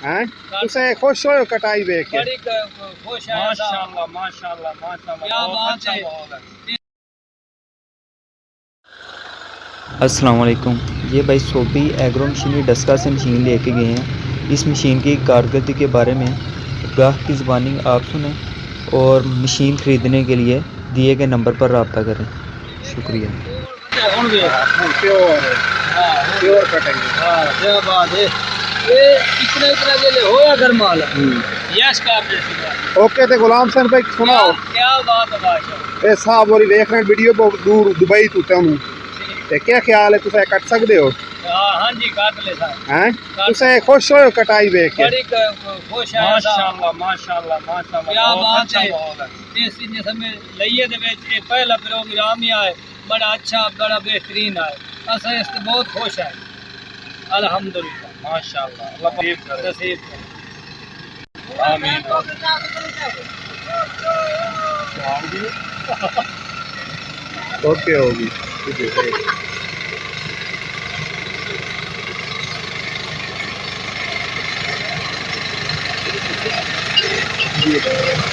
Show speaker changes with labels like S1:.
S1: हैं तुसे खुश हो कटाई देख के?
S2: बड़ी खुश है माशाल्लाह माशाल्लाह माशाल्लाह, क्या बात है।
S3: अस्सलाम वालेकुम। ये भाई सोपी एग्रो मशीनरी डस्का से मशीन लेके गए हैं। इस मशीन की कारकर्दगी के बारे में ग्राहक की ज़बानी आप सुने और मशीन ख़रीदने के लिए दिए गए नंबर पर रब्ता करें। शुक्रिया।
S1: Pure cutting.
S2: क्या बात है, ये इतना इतना जले हो या घर माल यस का
S1: ओके ते गुलाम हसन भाई सुनाओ।
S2: क्या बात है बादशाह।
S1: ए साहब और देख रहे वीडियो बहुत दूर दुबई तो तेनू ते क्या ख्याल है तुसे कट सकदे हो?
S2: हां जी काट ले साहब।
S1: हैं तुसे खुश हो कटाई देख के?
S2: बड़ी खुश है माशाल्लाह माशाल्लाह माशाल्लाह, क्या बात है। इस समय लइए दे विच ये पहला प्रोग्राम ही आए, बड़ा अच्छा बड़ा बेहतरीन है। अस इस बहुत खुश है अल्हम्दुलिल्लाह माशाल्लाह। अल्लाह नसीब करे आमीन।
S1: ओके होगी ठीक है।